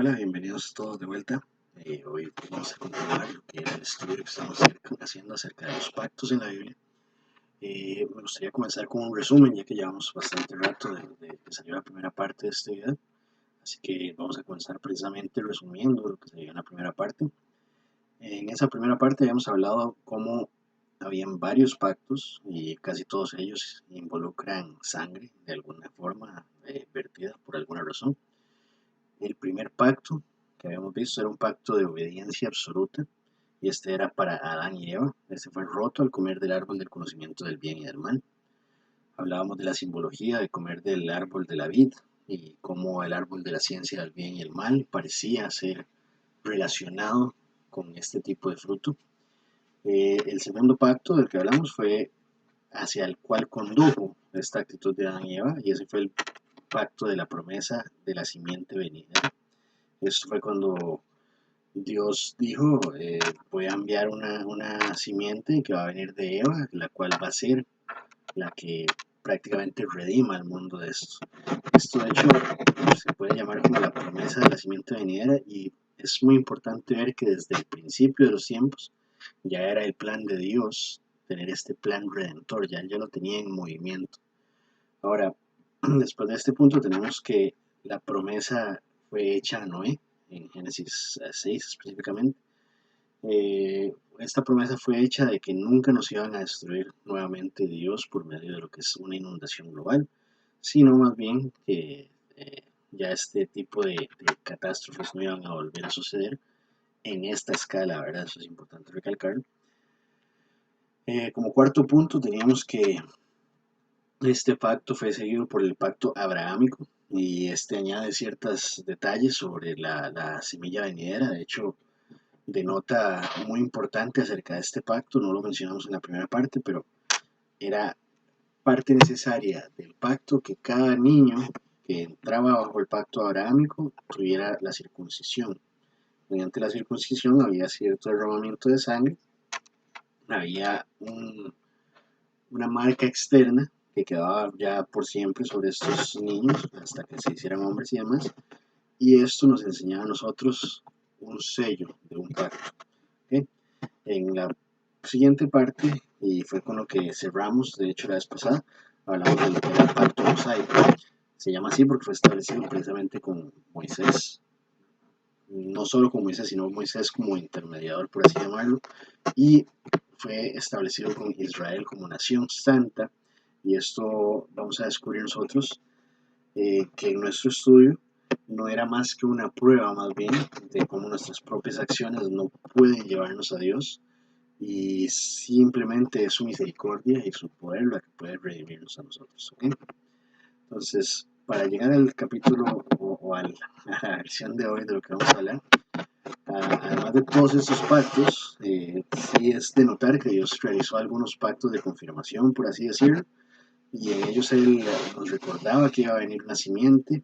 Hola, bienvenidos todos de vuelta. Hoy vamos a continuar lo que era el estudio que estamos haciendo acerca de los pactos en la Biblia. Me gustaría comenzar con un resumen, ya que llevamos bastante rato de que salió la primera parte de este video. Así que vamos a comenzar precisamente resumiendo lo que salió en la primera parte. En esa primera parte habíamos hablado cómo habían varios pactos y casi todos ellos involucran sangre de alguna forma, vertida por alguna razón. El primer pacto que habíamos visto era un pacto de obediencia absoluta, y este era para Adán y Eva. Este fue roto al comer del árbol del conocimiento del bien y del mal. Hablábamos de la simbología de comer del árbol de la vid y cómo el árbol de la ciencia del bien y el mal parecía ser relacionado con este tipo de fruto. El segundo pacto del que hablamos fue hacia el cual condujo esta actitud de Adán y Eva, y ese fue el pacto de la promesa de la simiente venidera. Esto fue cuando Dios dijo, voy a enviar una simiente que va a venir de Eva, la cual va a ser la que prácticamente redima al mundo de esto. Esto de hecho se puede llamar como la promesa de la simiente venidera, y es muy importante ver que desde el principio de los tiempos ya era el plan de Dios tener este plan redentor, ya lo tenía en movimiento. Ahora, después de este punto tenemos que la promesa fue hecha a Noé, en Génesis 6 específicamente. Esta promesa fue hecha de que nunca nos iban a destruir nuevamente Dios por medio de lo que es una inundación global, sino más bien que ya este tipo de catástrofes no iban a volver a suceder en esta escala, ¿verdad? Eso es importante recalcarlo. Como cuarto punto teníamos que este pacto fue seguido por el pacto abrahámico, y este añade ciertos detalles sobre la semilla venidera. De hecho, denota muy importante acerca de este pacto, no lo mencionamos en la primera parte, pero era parte necesaria del pacto que cada niño que entraba bajo el pacto abrahámico tuviera la circuncisión. Mediante la circuncisión había cierto derramamiento de sangre, había una marca externa que quedaba ya por siempre sobre estos niños hasta que se hicieran hombres y demás, y esto nos enseñaba a nosotros un sello de un pacto. ¿Okay? En la siguiente parte, y fue con lo que cerramos, de hecho la vez pasada, hablamos de lo que era el pacto mosaico. Se llama así porque fue establecido precisamente con Moisés, no solo con Moisés, sino Moisés como intermediador, por así llamarlo, y fue establecido con Israel como nación santa. Y esto vamos a descubrir nosotros, que en nuestro estudio no era más que una prueba más bien de cómo nuestras propias acciones no pueden llevarnos a Dios, y simplemente es su misericordia y su poder la que puede redimirnos a nosotros. ¿Okay? Entonces, para llegar al capítulo a la versión de hoy de lo que vamos a hablar, además de todos estos pactos, sí es de notar que Dios realizó algunos pactos de confirmación, por así decirlo, y en ellos Él nos recordaba que iba a venir una simiente,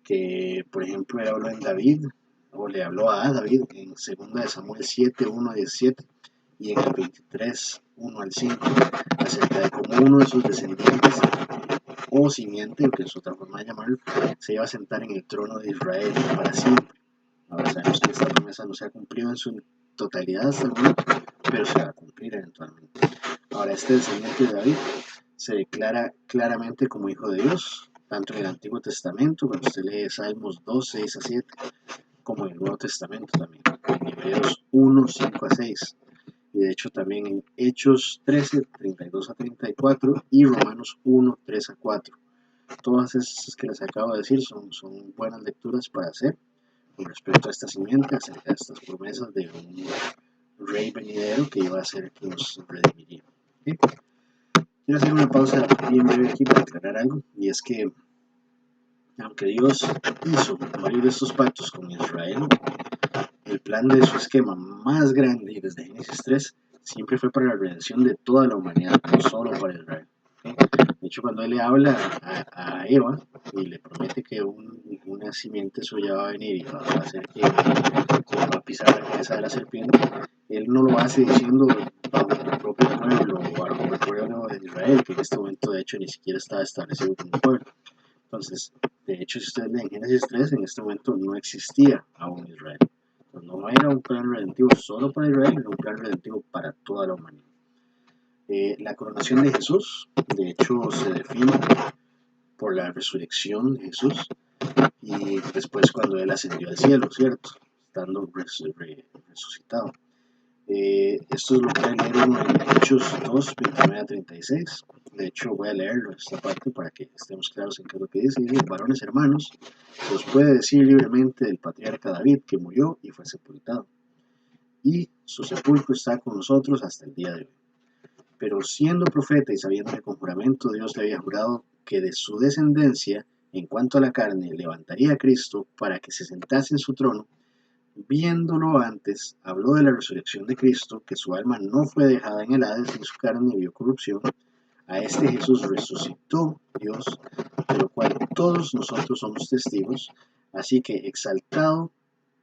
que por ejemplo Él habló en David, o le habló a David en 2 de Samuel 7, 1 a 17, y en el 23, 1 al 5, acerca de cómo uno de sus descendientes, o simiente, que es otra forma de llamarlo, se iba a sentar en el trono de Israel para siempre. Ahora sabemos que esta promesa no se ha cumplido en su totalidad hasta el momento, pero se va a cumplir eventualmente. Ahora, este descendiente de David se declara claramente como hijo de Dios, tanto en el Antiguo Testamento, cuando usted lee Salmos 2, 6 a 7, como en el Nuevo Testamento también, en Hebreos 1, 5 a 6, y de hecho también en Hechos 13, 32 a 34 y Romanos 1, 3 a 4. Todas estas que les acabo de decir son buenas lecturas para hacer con respecto a esta simiente, acerca de estas promesas de un rey venidero que iba a ser que nos redimiría. ¿Okay? Quiero hacer una pausa bien breve aquí para aclarar algo, y es que aunque Dios hizo varios de estos pactos con Israel, el plan de su esquema más grande desde Génesis 3 siempre fue para la redención de toda la humanidad, no solo para Israel. ¿Okay? De hecho, cuando él le habla a Eva y le promete que una simiente suya va a venir y va a hacer que va a pisar la cabeza de la serpiente, él no lo hace diciendo bajo el propio pueblo o bajo el pueblo de Israel, que en este momento de hecho ni siquiera estaba establecido como un pueblo. Entonces, de hecho, si ustedes leen Génesis 3, en este momento no existía aún Israel. Pues no era un plan redentivo solo para Israel, era un plan redentivo para toda la humanidad. La coronación de Jesús, de hecho, se define por la resurrección de Jesús y después cuando Él ascendió al cielo, ¿cierto? Estando resucitado. Esto es lo que pueden leer uno en Hechos 2, 29 a 36. De hecho, voy a leerlo esta parte para que estemos claros en qué es lo que dice. Dice: varones hermanos, se os puede decir libremente del patriarca David, que murió y fue sepultado, y su sepulcro está con nosotros hasta el día de hoy. Pero siendo profeta y sabiendo que con juramento Dios le había jurado que de su descendencia, en cuanto a la carne, levantaría a Cristo para que se sentase en su trono, viéndolo antes, habló de la resurrección de Cristo, que su alma no fue dejada en el Hades, ni su carne vio corrupción. A este Jesús resucitó Dios, de lo cual todos nosotros somos testigos. Así que, exaltado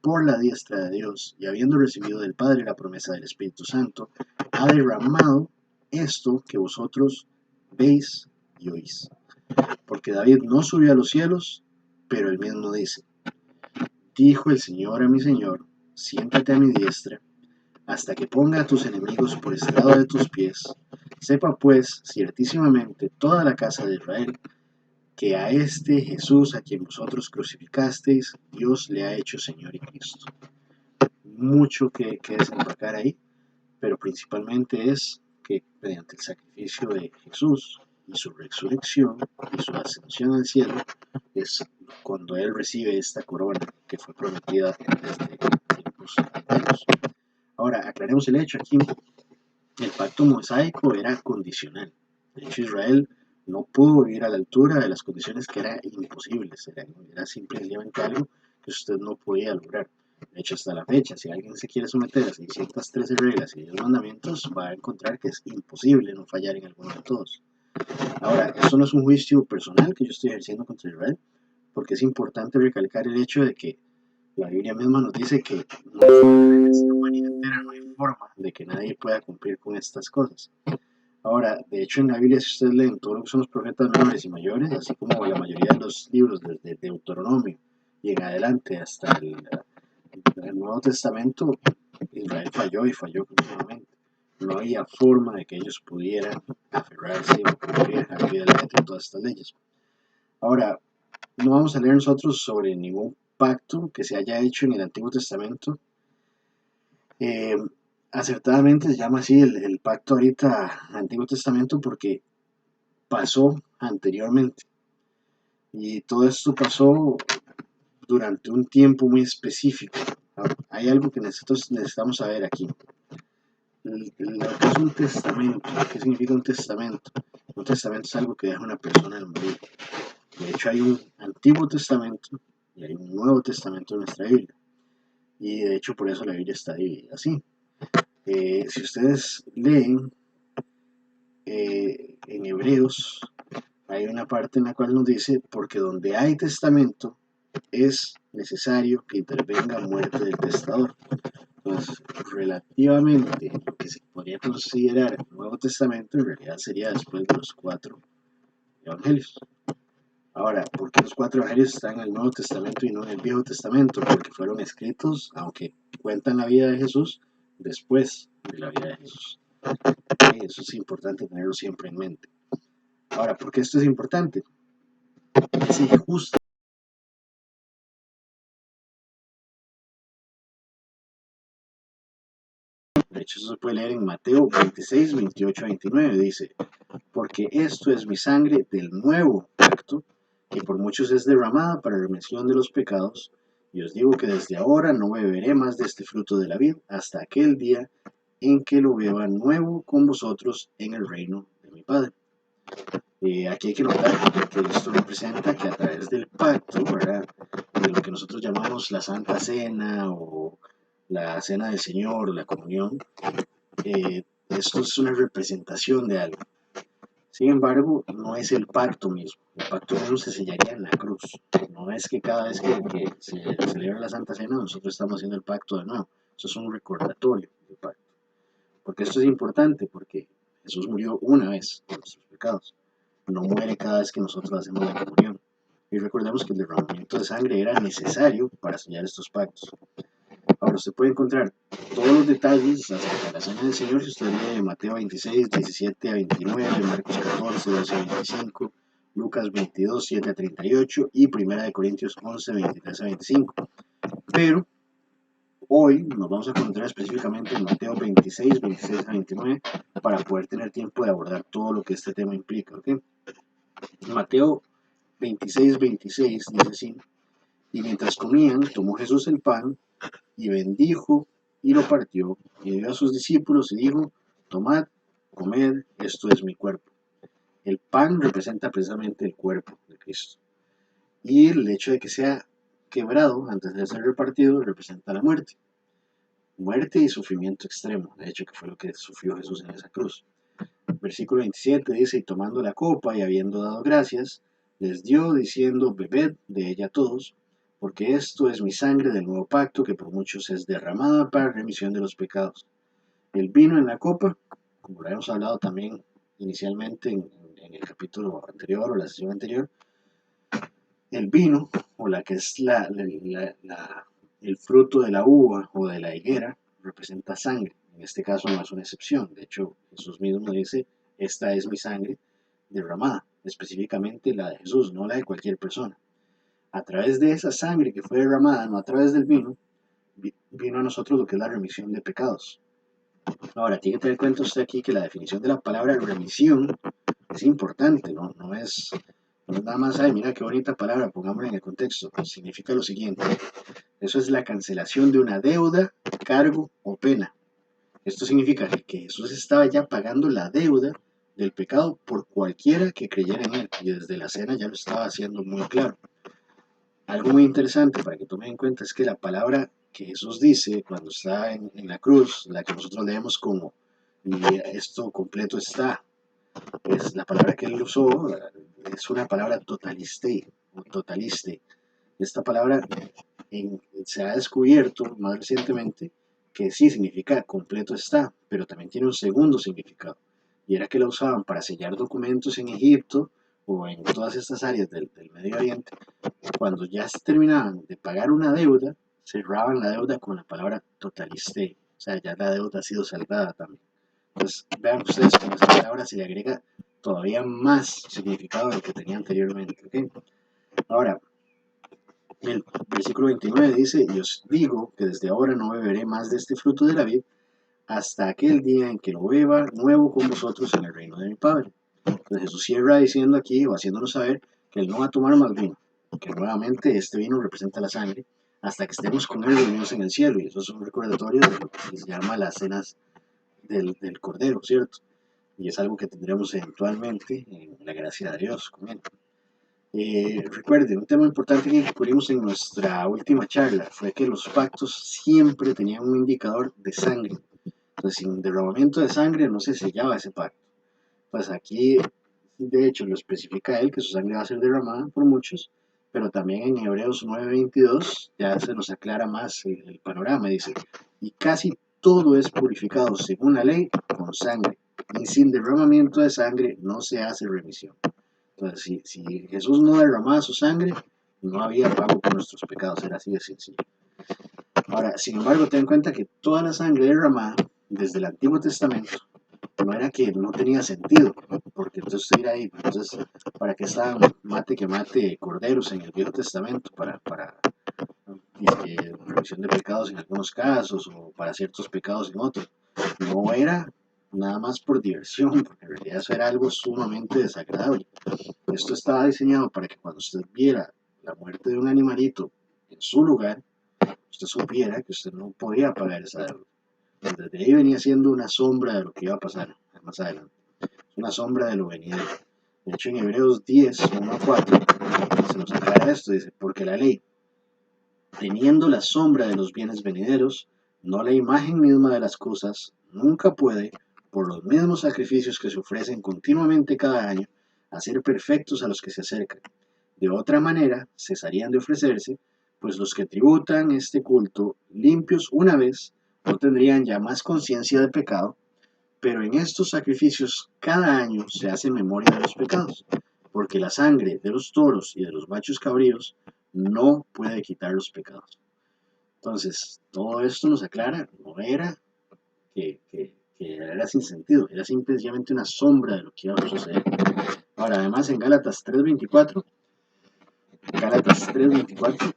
por la diestra de Dios y habiendo recibido del Padre la promesa del Espíritu Santo, ha derramado esto que vosotros veis y oís. Porque David no subió a los cielos, pero él mismo dice: dijo el Señor a mi Señor, siéntate a mi diestra, hasta que ponga a tus enemigos por estrado de tus pies. Sepa pues ciertísimamente toda la casa de Israel, que a este Jesús a quien vosotros crucificasteis, Dios le ha hecho Señor y Cristo. Mucho que desempacar ahí, pero principalmente es que mediante el sacrificio de Jesús y su resurrección y su ascensión al cielo, es cuando Él recibe esta corona que fue prometida desde tiempos anteriores. Ahora, aclaremos el hecho aquí. El pacto mosaico era condicional. De hecho, Israel no pudo vivir a la altura de las condiciones que eran imposibles. Era simplemente algo que usted no podía lograr. De hecho, hasta la fecha, si alguien se quiere someter a 613 reglas y 10 mandamientos, va a encontrar que es imposible no fallar en alguno de todos. Ahora, esto no es un juicio personal que yo estoy ejerciendo contra Israel, porque es importante recalcar el hecho de que la Biblia misma nos dice que no en esta humanidad entera no hay forma de que nadie pueda cumplir con estas cosas. Ahora, de hecho, en la Biblia, si ustedes leen todo lo que son los profetas menores y mayores, así como la mayoría de los libros desde Deuteronomio y en adelante hasta el Nuevo Testamento, Israel falló y falló continuamente. No había forma de que ellos pudieran aferrarse o cumplir al pie de la letra todas estas leyes. Ahora, no vamos a leer nosotros sobre ningún pacto que se haya hecho en el Antiguo Testamento. Eh, Acertadamente se llama así el pacto ahorita Antiguo Testamento porque pasó anteriormente. Y todo esto pasó durante un tiempo muy específico. Hay algo que nosotros necesitamos saber aquí. Lo que es un testamento, ¿qué significa un testamento? Un testamento es algo que deja una persona al morir. De hecho, hay un Antiguo Testamento y hay un Nuevo Testamento en nuestra Biblia. Y de hecho, por eso la Biblia está dividida así. Si ustedes leen en Hebreos, hay una parte en la cual nos dice: porque donde hay testamento, es necesario que intervenga muerte del testador. Entonces, relativamente lo que se podría considerar el Nuevo Testamento, en realidad sería después de los 4 evangelios. Ahora, ¿por qué los 4 evangelios están en el Nuevo Testamento y no en el Viejo Testamento? Porque fueron escritos, aunque cuentan la vida de Jesús, después de la vida de Jesús. Eso es importante tenerlo siempre en mente. Ahora, ¿por qué esto es importante? Es injusto. De hecho, eso se puede leer en Mateo 26, 28, 29. Dice: porque esto es mi sangre del nuevo pacto, que por muchos es derramada para remisión de los pecados. Y os digo que desde ahora no beberé más de este fruto de la vid hasta aquel día en que lo beba nuevo con vosotros en el reino de mi Padre. Aquí hay que notar que esto representa que a través del pacto, ¿verdad?, de lo que nosotros llamamos la Santa Cena o la Cena del Señor, la comunión, esto es una representación de algo. Sin embargo, no es el pacto mismo. El pacto mismo se sellaría en la cruz. No es que cada vez que se celebra la Santa Cena nosotros estamos haciendo el pacto de nuevo. Eso es un recordatorio del pacto. Porque esto es importante, porque Jesús murió una vez por nuestros pecados. No muere cada vez que nosotros hacemos la comunión. Y recordemos que el derramamiento de sangre era necesario para sellar estos pactos. Ahora, usted puede encontrar todos los detalles acerca de la cena del Señor si usted lee Mateo 26, 17 a 29, Marcos 14, 12 a 25, Lucas 22, 7 a 38 y Primera de Corintios 11, 23 a 25. Pero hoy nos vamos a concentrar específicamente en Mateo 26, 26 a 29 para poder tener tiempo de abordar todo lo que este tema implica. ¿Okay? Mateo 26, 26 dice así: y mientras comían, tomó Jesús el pan y bendijo y lo partió y dio a sus discípulos y dijo: tomad, comed, esto es mi cuerpo. El pan representa precisamente el cuerpo de Cristo. Y el hecho de que sea quebrado antes de ser repartido representa la muerte. Muerte y sufrimiento extremo, de hecho que fue lo que sufrió Jesús en esa cruz. Versículo 27 dice: y tomando la copa y habiendo dado gracias, les dio diciendo: bebed de ella todos, porque esto es mi sangre del nuevo pacto, que por muchos es derramada para remisión de los pecados. El vino en la copa, como lo habíamos hablado también inicialmente en el capítulo anterior o la sesión anterior, el vino, o la que es el fruto de la uva o de la higuera, representa sangre. En este caso no es una excepción. De hecho, Jesús mismo dice: esta es mi sangre derramada, específicamente la de Jesús, no la de cualquier persona. A través de esa sangre que fue derramada, no a través del vino, vino a nosotros lo que es la remisión de pecados. Ahora, tiene que tener en cuenta usted aquí que la definición de la palabra remisión es importante, no es nada más: ay, mira qué bonita palabra, pongámosla en el contexto. Pues significa lo siguiente: eso es la cancelación de una deuda, cargo o pena. Esto significa que Jesús estaba ya pagando la deuda del pecado por cualquiera que creyera en él, y desde la cena ya lo estaba haciendo muy claro. Algo muy interesante para que tomen en cuenta es que la palabra que Jesús dice cuando está en la cruz, la que nosotros leemos como "y esto completo está", es la palabra que él usó, es una palabra totaliste. Esta palabra se ha descubierto más recientemente que sí significa completo está, pero también tiene un segundo significado, y era que la usaban para sellar documentos en Egipto o en todas estas áreas del Medio Oriente. Cuando ya se terminaban de pagar una deuda, cerraban la deuda con la palabra totaliste, o sea, ya la deuda ha sido saldada también. Entonces, vean ustedes cómo esa palabra se le agrega todavía más significado de lo que tenía anteriormente. ¿Okay? Ahora, el versículo 29 dice: y os digo que desde ahora no beberé más de este fruto de la vid hasta aquel día en que lo beba nuevo con vosotros en el reino de mi Padre. Entonces Jesús cierra diciendo aquí, o haciéndonos saber, que él no va a tomar más vino, que nuevamente este vino representa la sangre, hasta que estemos con él reunidos en el cielo. Y eso es un recordatorio de lo que se llama las cenas del Cordero, ¿cierto? Y es algo que tendremos eventualmente en la gracia de Dios con él. Recuerden, un tema importante que descubrimos en nuestra última charla fue que los pactos siempre tenían un indicador de sangre. Entonces, sin derramamiento de sangre no se sellaba ese pacto. Pues aquí, de hecho, lo especifica él, que su sangre va a ser derramada por muchos, pero también en Hebreos 9:22 ya se nos aclara más el panorama. Dice: y casi todo es purificado según la ley con sangre, y sin derramamiento de sangre no se hace remisión. Entonces, si Jesús no derramaba su sangre, no había pago por nuestros pecados, era así de sencillo. Ahora, sin embargo, ten en cuenta que toda la sangre derramada desde el Antiguo Testamento no era que no tenía sentido, porque entonces usted dirá: ahí, entonces, ¿para qué estaban mate que mate corderos en el Viejo Testamento? Para remisión de pecados en algunos casos, o para ciertos pecados en otros. No era nada más por diversión, porque en realidad eso era algo sumamente desagradable. Esto estaba diseñado para que cuando usted viera la muerte de un animalito en su lugar, usted supiera que usted no podía pagar esa deuda. Desde ahí venía siendo una sombra de lo que iba a pasar más adelante. Es una sombra de lo venidero. De hecho, en Hebreos 10, 1 a 4, se nos aclara esto. Dice: porque la ley, teniendo la sombra de los bienes venideros, no la imagen misma de las cosas, nunca puede, por los mismos sacrificios que se ofrecen continuamente cada año, hacer perfectos a los que se acercan. De otra manera, cesarían de ofrecerse, pues los que tributan este culto limpios una vez no tendrían ya más conciencia de pecado, pero en estos sacrificios cada año se hace memoria de los pecados. porque la sangre de los toros y de los machos cabríos no puede quitar los pecados. Entonces, todo esto nos aclara, no era que era sin sentido, era simplemente una sombra de lo que iba a suceder. Ahora, además, en Gálatas 3:24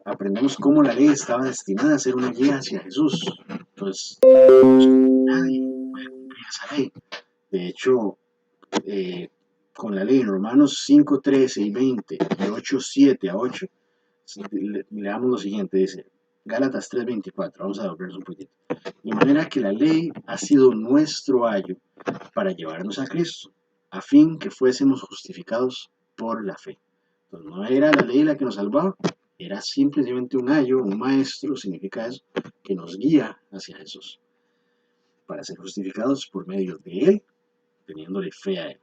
aprendemos cómo la ley estaba destinada a ser una guía hacia Jesús. Entonces, nadie puede cumplir esa ley. De hecho, eh, con la ley en Romanos 5:13 y 20 y 8:7 a 8, leamos lo siguiente, dice Gálatas 3:24, vamos a volvernos un poquito. De manera que la ley ha sido nuestro ayo para llevarnos a Cristo, a fin que fuésemos justificados por la fe. Entonces no era la ley la que nos salvaba, era simplemente un ayo, un maestro, significa eso, que nos guía hacia Jesús, para ser justificados por medio de Él, teniéndole fe a Él.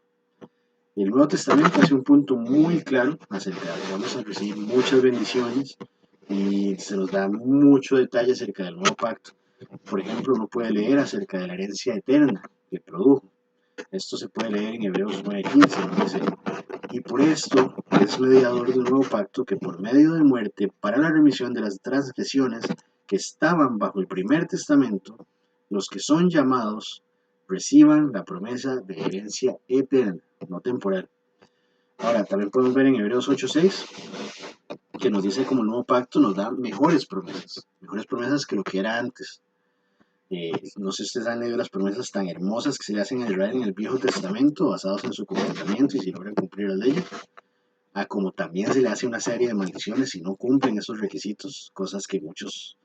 El Nuevo Testamento hace un punto muy claro acerca de que vamos a recibir muchas bendiciones y se nos da mucho detalle acerca del nuevo pacto. Por ejemplo, uno puede leer acerca de la herencia eterna que produjo. Esto se puede leer en Hebreos 9:15, donde dice: y por esto es mediador del nuevo pacto, que por medio de muerte, para la remisión de las transgresiones que estaban bajo el primer testamento, los que son llamados reciban la promesa de herencia eterna, no temporal. Ahora, también podemos ver en Hebreos 8:6 que nos dice como el nuevo pacto nos da mejores promesas que lo que era antes. No sé si ustedes han leído las promesas tan hermosas que se le hacen a Israel en el Viejo Testamento, basados en su comportamiento y si logran cumplir las leyes, a como también se le hace una serie de maldiciones si no cumplen esos requisitos, cosas que muchos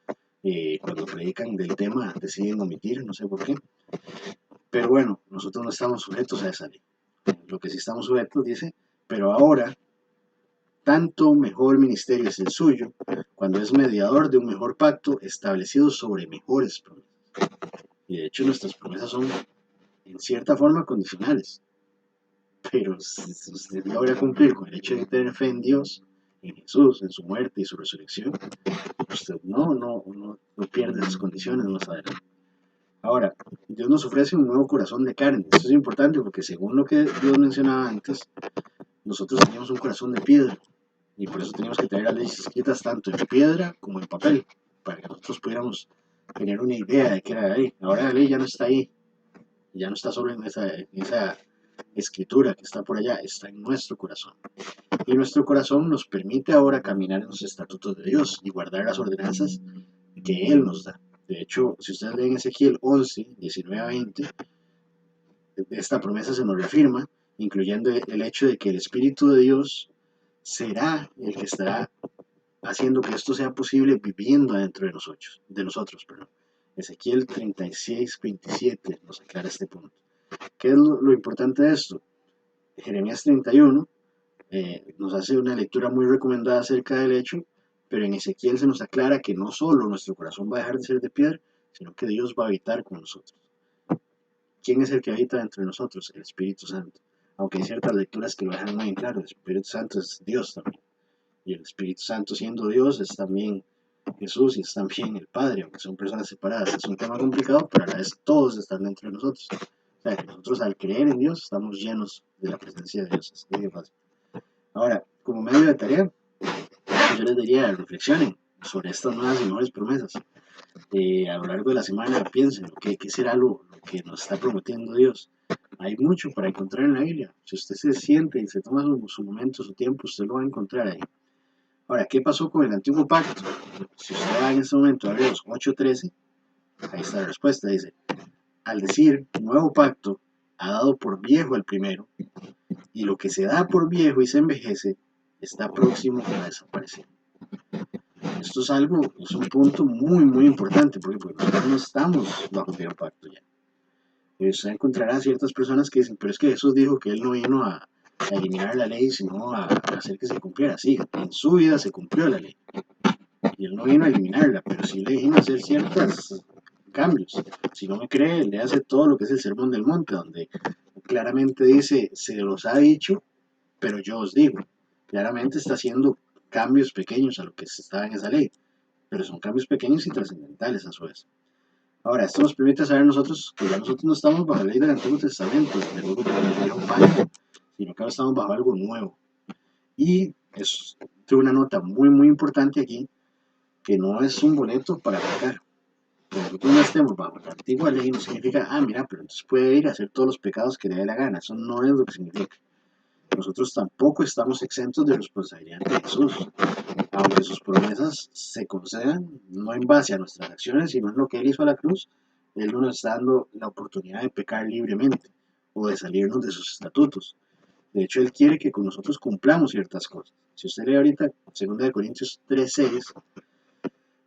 cuando predican del tema deciden omitir, no sé por qué. Pero bueno, nosotros no estamos sujetos a esa ley. Lo que sí estamos sujetos dice, pero ahora tanto mejor ministerio es el suyo, cuando es mediador de un mejor pacto establecido sobre mejores promesas. Y de hecho nuestras promesas son en cierta forma condicionales, pero si usted logra cumplir con el hecho de tener fe en Dios, en Jesús, en su muerte y su resurrección, usted no pierde esas condiciones más adelante. Ahora, Dios nos ofrece un nuevo corazón de carne. Esto es importante porque según lo que Dios mencionaba antes, nosotros teníamos un corazón de piedra y por eso teníamos que tener las leyes escritas tanto en piedra como en papel, para que nosotros pudiéramos tener una idea de qué era la ley. Ahora la ley ya no está ahí, ya no está solo en esa escritura que está por allá, está en nuestro corazón. Y nuestro corazón nos permite ahora caminar en los estatutos de Dios y guardar las ordenanzas que Él nos da. De hecho, si ustedes leen Ezequiel 11:19 a 20, esta promesa se nos reafirma, incluyendo el hecho de que el Espíritu de Dios será el que estará haciendo que esto sea posible viviendo dentro de nosotros. Perdón. Ezequiel 36:27 nos aclara este punto. ¿Qué es lo importante de esto? Jeremías 31 nos hace una lectura muy recomendada acerca del hecho, pero en Ezequiel se nos aclara que no solo nuestro corazón va a dejar de ser de piedra, sino que Dios va a habitar con nosotros. ¿Quién es el que habita dentro de nosotros? El Espíritu Santo. Aunque hay ciertas lecturas que lo dejan muy en claro, el Espíritu Santo es Dios también. Y el Espíritu Santo, siendo Dios, es también Jesús y es también el Padre, aunque son personas separadas. Es un tema complicado, pero a la vez todos están dentro de nosotros. O sea, que nosotros al creer en Dios estamos llenos de la presencia de Dios. Es muy fácil. Ahora, como medio de tarea, yo les diría, reflexionen sobre estas nuevas y mejores promesas. A lo largo de la semana piensen, ¿qué será lo que nos está prometiendo Dios? Hay mucho para encontrar en la Biblia. Si usted se siente y se toma su momento, su tiempo, usted lo va a encontrar ahí. Ahora, ¿qué pasó con el antiguo pacto? Si usted va en este momento a Hebreos 8:13, ahí está la respuesta. Dice, al decir nuevo pacto, ha dado por viejo el primero, y lo que se da por viejo y se envejece está próximo a desaparecer. Esto es un punto muy, muy importante, porque nosotros no estamos bajo el viejo pacto ya. Y usted encontrará ciertas personas que dicen, pero es que Jesús dijo que Él no vino a eliminar la ley, sino a hacer que se cumpliera. Sí, en su vida se cumplió la ley. Y Él no vino a eliminarla, pero sí le vino a hacer ciertos cambios. Si no me cree, le hace todo lo que es el Sermón del Monte, donde claramente dice, se los ha dicho, pero yo os digo. Claramente está haciendo cambios pequeños a lo que estaba en esa ley, pero son cambios pequeños y trascendentales a su vez. Ahora, esto nos permite saber nosotros que ya nosotros no estamos bajo la ley del Antiguo Testamento, del viejo pacto, sino que ahora estamos bajo algo nuevo. Y es de una nota muy, muy importante aquí, que no es un boleto para pecar. Que nosotros no estemos bajo la antigua ley no significa, ah, mira, pero entonces puede ir a hacer todos los pecados que le dé la gana. Eso no es lo que significa. Nosotros tampoco estamos exentos de responsabilidad de Jesús, aunque sus promesas se concedan no en base a nuestras acciones, sino en lo que Él hizo a la cruz. Él no nos está dando la oportunidad de pecar libremente o de salirnos de sus estatutos. De hecho, Él quiere que con nosotros cumplamos ciertas cosas. Si usted lee ahorita 2 Corintios 3:6,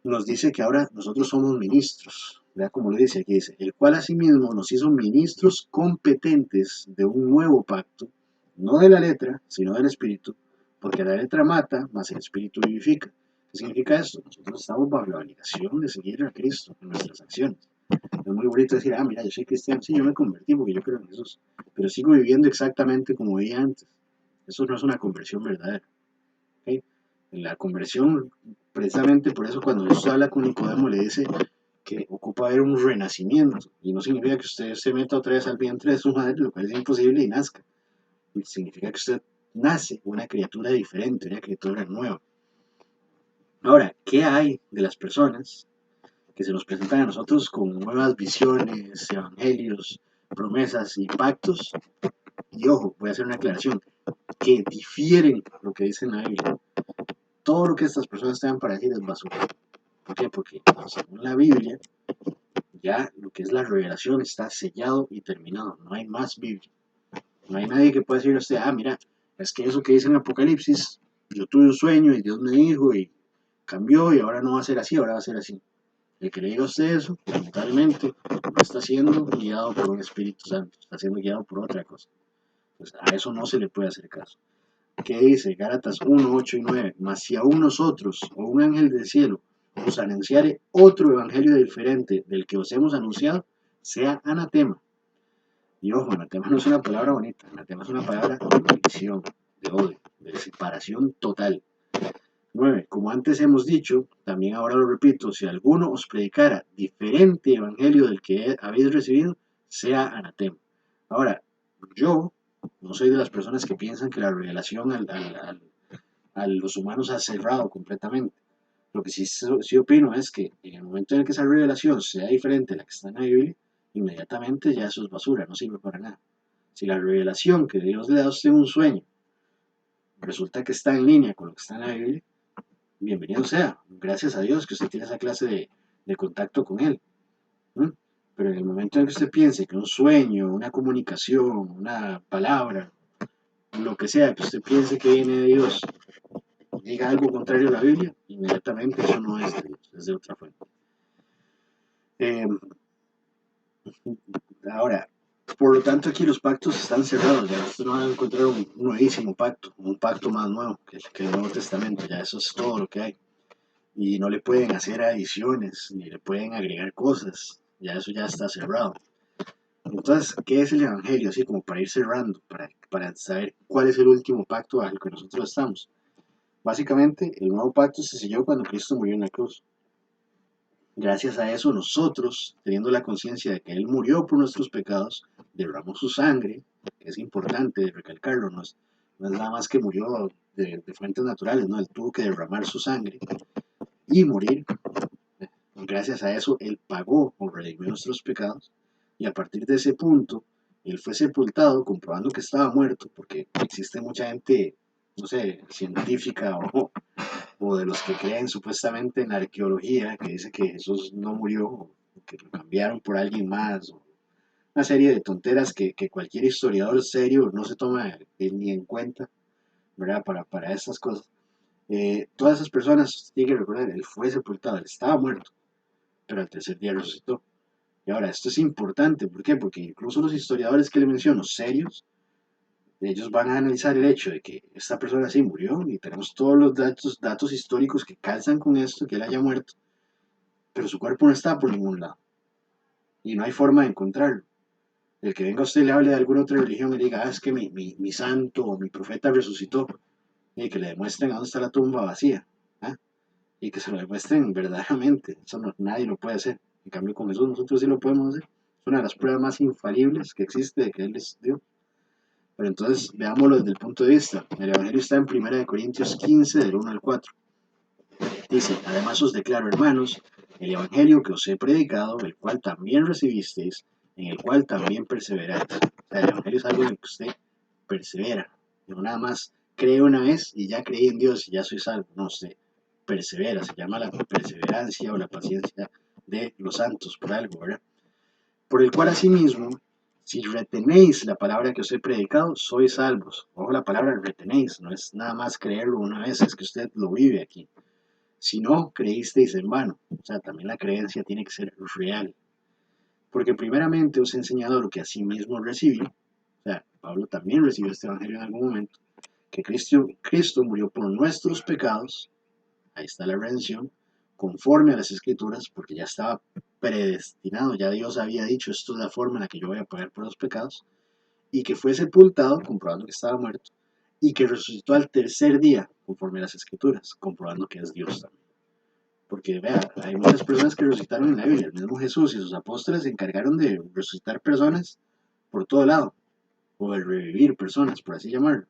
nos dice que ahora nosotros somos ministros. Vea como lo dice aquí, dice, el cual asimismo nos hizo ministros competentes de un nuevo pacto, no de la letra, sino del espíritu, porque la letra mata, mas el espíritu vivifica. ¿Qué significa esto? Nosotros estamos bajo la obligación de seguir a Cristo en nuestras acciones. Es muy bonito decir, ah, mira, yo soy cristiano, sí, yo me convertí porque yo creo en Jesús, pero sigo viviendo exactamente como vivía antes. Eso no es una conversión verdadera. ¿Okay? La conversión, precisamente por eso cuando Jesús habla con Nicodemo le dice que ocupa haber un renacimiento, y no significa que usted se meta otra vez al vientre de su madre, lo cual es imposible, y nazca. Significa que usted nace una criatura diferente, una criatura nueva. Ahora, ¿qué hay de las personas que se nos presentan a nosotros con nuevas visiones, evangelios, promesas y pactos? Y ojo, voy a hacer una aclaración, que difieren lo que dice en la Biblia. Todo lo que estas personas tengan para decir es basura. ¿Por qué? Porque según la Biblia, ya lo que es la revelación está sellado y terminado. No hay más Biblia. No hay nadie que pueda decirle a usted, ah, mira, es que eso que dice en Apocalipsis, yo tuve un sueño y Dios me dijo y cambió y ahora no va a ser así, ahora va a ser así. El que le diga a usted eso, lamentablemente, no está siendo guiado por un Espíritu Santo, está siendo guiado por otra cosa. Pues a eso no se le puede hacer caso. ¿Qué dice? Gálatas 1, 8 y 9. Mas si aún nosotros, o un ángel del cielo, os anunciare otro evangelio diferente del que os hemos anunciado, sea anatema. Y ojo, anatema no es una palabra bonita, anatema es una palabra de maldición, de odio, de separación total. 9. Como antes hemos dicho, también ahora lo repito, si alguno os predicara diferente evangelio del que habéis recibido, sea anatema. Ahora, yo no soy de las personas que piensan que la revelación a los humanos ha cerrado completamente. Lo que sí opino es que en el momento en el que esa revelación sea diferente a la que está en la Biblia, inmediatamente ya eso es basura, no sirve para nada. Si la revelación que Dios le da a usted en un sueño resulta que está en línea con lo que está en la Biblia, bienvenido sea. Gracias a Dios que usted tiene esa clase de contacto con Él. ¿Mm? Pero en el momento en que usted piense que un sueño, una comunicación, una palabra, lo que sea que usted piense que viene de Dios, diga algo contrario a la Biblia, inmediatamente eso no es de Dios, es de otra fuente. Eh, Ahora, por lo tanto aquí los pactos están cerrados, ya usted no va a encontrar un nuevísimo pacto, un pacto más nuevo que el Nuevo Testamento, ya eso es todo lo que hay. Y no le pueden hacer adiciones, ni le pueden agregar cosas, ya eso ya está cerrado. Entonces, ¿qué es el Evangelio? Así como para ir cerrando, para saber cuál es el último pacto al que nosotros estamos. Básicamente, el nuevo pacto se selló cuando Cristo murió en la cruz. Gracias a eso, nosotros, teniendo la conciencia de que Él murió por nuestros pecados, derramó su sangre, que es importante recalcarlo, no es nada más que murió de fuentes naturales, no, Él tuvo que derramar su sangre y morir. Gracias a eso, Él pagó o redimió nuestros pecados, y a partir de ese punto, Él fue sepultado, comprobando que estaba muerto, porque existe mucha gente, no sé, científica o de los que creen supuestamente en la arqueología, que dice que Jesús no murió, o que lo cambiaron por alguien más, o una serie de tonteras que cualquier historiador serio no se toma ni en cuenta, ¿verdad? Para estas cosas. Todas esas personas tienen que recordar, él fue sepultado, él estaba muerto, pero al tercer día resucitó. Y ahora, esto es importante, ¿por qué? Porque incluso los historiadores que le menciono, serios, ellos van a analizar el hecho de que esta persona sí murió y tenemos todos los datos históricos que calzan con esto, que él haya muerto, pero su cuerpo no está por ningún lado y no hay forma de encontrarlo. El que venga a usted y le hable de alguna otra religión y le diga, ah, es que mi santo o mi profeta resucitó, y que le demuestren a dónde está la tumba vacía, ¿ah? Y que se lo demuestren verdaderamente, eso no, nadie lo puede hacer. En cambio, con Jesús nosotros sí lo podemos hacer. Es una de las pruebas más infalibles que existe de que Él es Dios. Pero entonces veámoslo desde el punto de vista. El Evangelio está en 1 Corintios 15, del 1 al 4. Dice, además os declaro, hermanos, el Evangelio que os he predicado, el cual también recibisteis, en el cual también perseveráis. O sea, el Evangelio es algo en el que usted persevera. No nada más cree una vez y ya creí en Dios y ya soy salvo. No, usted persevera. Se llama la perseverancia o la paciencia de los santos por algo, ¿verdad? Por el cual asimismo, si retenéis la palabra que os he predicado, sois salvos. Ojo, la palabra retenéis, no es nada más creerlo una vez, es que usted lo vive aquí. Si no, creísteis en vano. O sea, también la creencia tiene que ser real. Porque primeramente os he enseñado lo que asimismo recibí. O sea, Pablo también recibió este evangelio en algún momento. Que Cristo murió por nuestros pecados. Ahí está la redención. Conforme a las escrituras, porque ya estaba predestinado. Ya Dios había dicho, esto es la forma en la que yo voy a pagar por los pecados. Y que fue sepultado, comprobando que estaba muerto. Y que resucitó al tercer día, conforme a las escrituras, comprobando que es Dios también. Porque vea, hay muchas personas que resucitaron en la Biblia. El mismo Jesús y sus apóstoles se encargaron de resucitar personas por todo lado, o de revivir personas, por así llamarlo.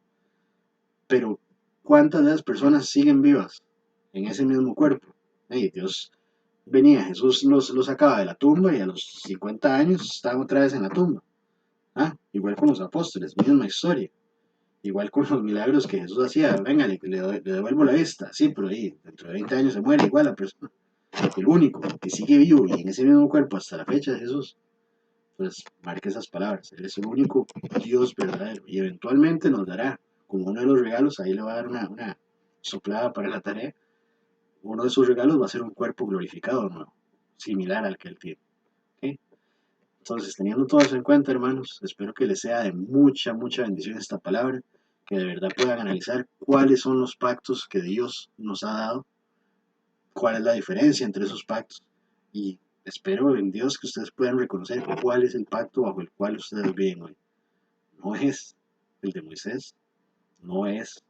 Pero, ¿cuántas de las personas siguen vivas en ese mismo cuerpo? Hey, Dios venía, Jesús los sacaba de la tumba y a los 50 años estaban otra vez en la tumba. Ah, igual con los apóstoles, misma historia. Igual con los milagros que Jesús hacía, venga, le devuelvo la vista, sí, pero ahí, dentro de 20 años se muere igual la persona. El único que sigue vivo y en ese mismo cuerpo hasta la fecha es Jesús. Pues marque esas palabras. Él es el único Dios verdadero y eventualmente nos dará, como uno de los regalos, ahí le va a dar una soplada para la tarea. Uno de sus regalos va a ser un cuerpo glorificado nuevo, similar al que él tiene. ¿Okay? Entonces, teniendo todo eso en cuenta, hermanos, espero que les sea de mucha, mucha bendición esta palabra, que de verdad puedan analizar cuáles son los pactos que Dios nos ha dado, cuál es la diferencia entre esos pactos y espero en Dios que ustedes puedan reconocer cuál es el pacto bajo el cual ustedes viven hoy. No es el de Moisés, no es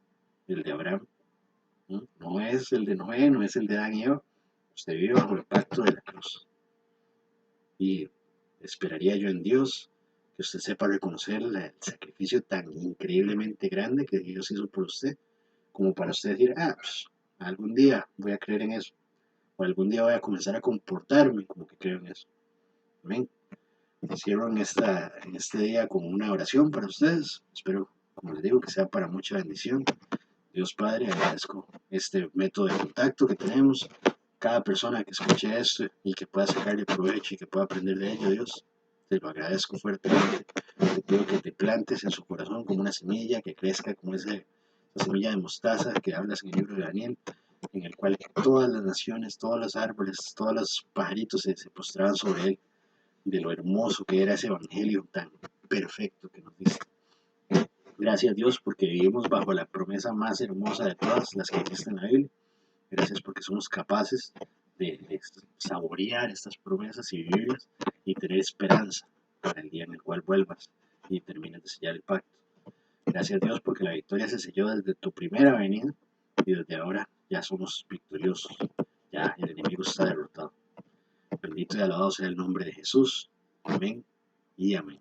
el de Abraham, no es el de Noé, no es el de Adán y Eva. Usted vive bajo el pacto de la cruz. Y esperaría yo en Dios que usted sepa reconocer el sacrificio tan increíblemente grande que Dios hizo por usted, como para usted decir, pues, algún día voy a creer en eso, o algún día voy a comenzar a comportarme como que creo en eso. Amén. Cierro en este día con una oración para ustedes. Espero, como les digo, que sea para mucha bendición. Dios Padre, agradezco este método de contacto que tenemos. Cada persona que escuche esto y que pueda sacarle provecho y que pueda aprender de ello, Dios, te lo agradezco fuertemente. Te pido que te plantes en su corazón como una semilla, que crezca como esa semilla de mostaza que hablas en el libro de Daniel, en el cual todas las naciones, todos los árboles, todos los pajaritos se postraban sobre él, de lo hermoso que era ese evangelio tan perfecto que nos diste. Gracias Dios porque vivimos bajo la promesa más hermosa de todas las que existen en la Biblia. Gracias porque somos capaces de saborear estas promesas y vivirlas y tener esperanza para el día en el cual vuelvas y termines de sellar el pacto. Gracias Dios porque la victoria se selló desde tu primera venida y desde ahora ya somos victoriosos. Ya el enemigo está derrotado. Bendito y alabado sea el nombre de Jesús. Amén y amén.